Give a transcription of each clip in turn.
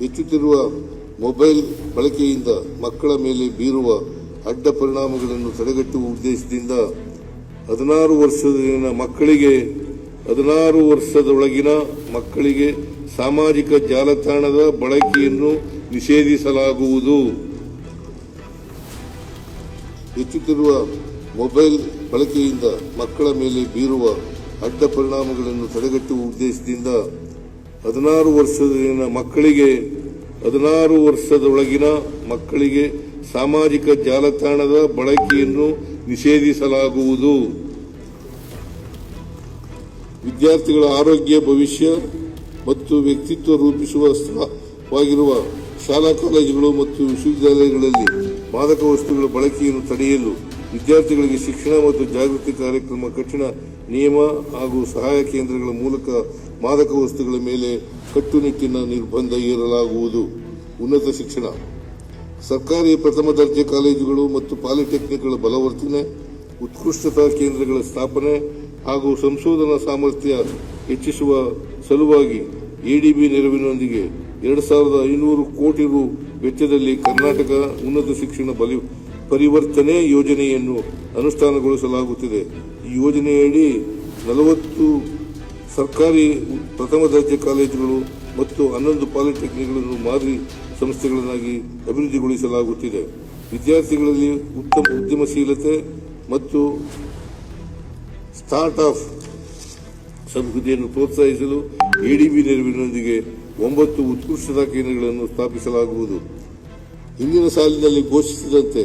ಹೆಚ್ಚುತ್ತಿರುವ ಮೊಬೈಲ್ ಬಳಕೆಯಿಂದ ಮಕ್ಕಳ ಮೇಲೆ ಬೀರುವ ಅಡ್ಡ ಪರಿಣಾಮಗಳನ್ನು ತಡೆಗಟ್ಟುವ ಉದ್ದೇಶದಿಂದ 16 ವರ್ಷದೊಳಗಿನ ಮಕ್ಕಳಿಗೆ ಸಾಮಾಜಿಕ ಜಾಲತಾಣದ ಬಳಕೆಯನ್ನು ನಿಷೇಧಿಸಲಾಗುವುದು. ಹೆಚ್ಚುತ್ತಿರುವ ಮೊಬೈಲ್ ಬಳಕೆಯಿಂದ ಮಕ್ಕಳ ಮೇಲೆ ಬೀರುವ ಅಡ್ಡ ಪರಿಣಾಮಗಳನ್ನು ತಡೆಗಟ್ಟುವ ಉದ್ದೇಶದಿಂದ 16 ವರ್ಷದೊಳಗಿನ ಮಕ್ಕಳಿಗೆ ಸಾಮಾಜಿಕ ಜಾಲತಾಣದ ಬಳಕೆಯನ್ನು ನಿಷೇಧಿಸಲಾಗುವುದು. ವಿದ್ಯಾರ್ಥಿಗಳ ಆರೋಗ್ಯ, ಭವಿಷ್ಯ ಮತ್ತು ವ್ಯಕ್ತಿತ್ವ ರೂಪಿಸುವ ಸ್ಥಳವಾಗಿರುವ ಶಾಲಾ ಕಾಲೇಜುಗಳು ಮತ್ತು ವಿಶ್ವವಿದ್ಯಾಲಯಗಳಲ್ಲಿ ಮಾದಕ ವಸ್ತುಗಳ ಬಳಕೆಯನ್ನು ತಡೆಯಲು ವಿದ್ಯಾರ್ಥಿಗಳಿಗೆ ಶಿಕ್ಷಣ ಮತ್ತು ಜಾಗೃತಿ ಕಾರ್ಯಕ್ರಮ, ಕಠಿಣ ನಿಯಮ ಹಾಗೂ ಸಹಾಯ ಕೇಂದ್ರಗಳ ಮೂಲಕ ಮಾದಕ ವಸ್ತುಗಳ ಮೇಲೆ ಕಟ್ಟುನಿಟ್ಟಿನ ನಿರ್ಬಂಧ ಹೇರಲಾಗುವುದು. ಉನ್ನತ ಶಿಕ್ಷಣ, ಸರ್ಕಾರಿ ಪ್ರಥಮ ದರ್ಜೆ ಕಾಲೇಜುಗಳು ಮತ್ತು ಪಾಲಿಟೆಕ್ನಿಕ್ಗಳ ಬಲವರ್ಧನೆ, ಉತ್ಕೃಷ್ಟತಾ ಕೇಂದ್ರಗಳ ಸ್ಥಾಪನೆ ಹಾಗೂ ಸಂಶೋಧನಾ ಸಾಮರ್ಥ್ಯ ಹೆಚ್ಚಿಸುವ ಸಲುವಾಗಿ ಎಡಿಬಿ ನೆರವಿನೊಂದಿಗೆ 2500 ಕೋಟಿ ರು ವೆಚ್ಚದಲ್ಲಿ ಕರ್ನಾಟಕ ಉನ್ನತ ಶಿಕ್ಷಣ ಪರಿವರ್ತನೆ ಯೋಜನೆಯನ್ನು ಅನುಷ್ಠಾನಗೊಳಿಸಲಾಗುತ್ತಿದೆ. ಈ ಯೋಜನೆಯಡಿ 40 ಸರ್ಕಾರಿ ಪ್ರಥಮ ದರ್ಜೆ ಕಾಲೇಜುಗಳು ಮತ್ತು 11 ಪಾಲಿಟೆಕ್ನಿಕ್ಗಳನ್ನು ಮಾದರಿ ಸಂಸ್ಥೆಗಳನ್ನಾಗಿ ಅಭಿವೃದ್ಧಿಗೊಳಿಸಲಾಗುತ್ತಿದೆ. ವಿದ್ಯಾರ್ಥಿಗಳಲ್ಲಿ ಉತ್ತಮ ಉದ್ಯಮಶೀಲತೆ ಮತ್ತು ಸ್ಟಾರ್ಟ್ ಅಪ್ ಸಂಸ್ಕೃತಿಯನ್ನು ಪ್ರೋತ್ಸಾಹಿಸಲು ಎಡಿಬಿ ನೆರವಿನೊಂದಿಗೆ 9 ಉತ್ಕೃಷ್ಟತಾ ಕೇಂದ್ರಗಳನ್ನು ಸ್ಥಾಪಿಸಲಾಗುವುದು. ಹಿಂದಿನ ಸಾಲಿನಲ್ಲಿ ಘೋಷಿಸಿದಂತೆ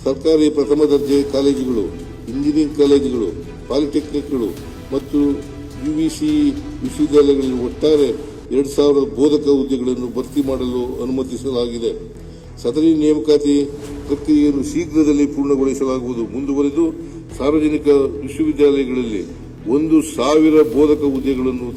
ಸರ್ಕಾರಿ ಪ್ರಥಮ ದರ್ಜೆ ಕಾಲೇಜುಗಳು, ಇಂಜಿನಿಯರಿಂಗ್ ಕಾಲೇಜುಗಳು, ಪಾಲಿಟೆಕ್ನಿಕ್ಗಳು ಮತ್ತು ಯುವಿಸಿ ವಿಶ್ವವಿದ್ಯಾಲಯಗಳಲ್ಲಿ ಒಟ್ಟಾರೆ 2000 ಬೋಧಕ ಹುದ್ದೆಗಳನ್ನು ಭರ್ತಿ ಮಾಡಲು ಅನುಮತಿಸಲಾಗಿದೆ. ಸದರಿ ನೇಮಕಾತಿ ಪ್ರಕ್ರಿಯೆಯನ್ನು ಶೀಘ್ರದಲ್ಲಿ ಪೂರ್ಣಗೊಳಿಸಲಾಗುವುದು. ಮುಂದುವರೆದು ಸಾರ್ವಜನಿಕ ವಿಶ್ವವಿದ್ಯಾಲಯಗಳಲ್ಲಿ 1000 ಬೋಧಕ ಹುದ್ದೆಗಳನ್ನು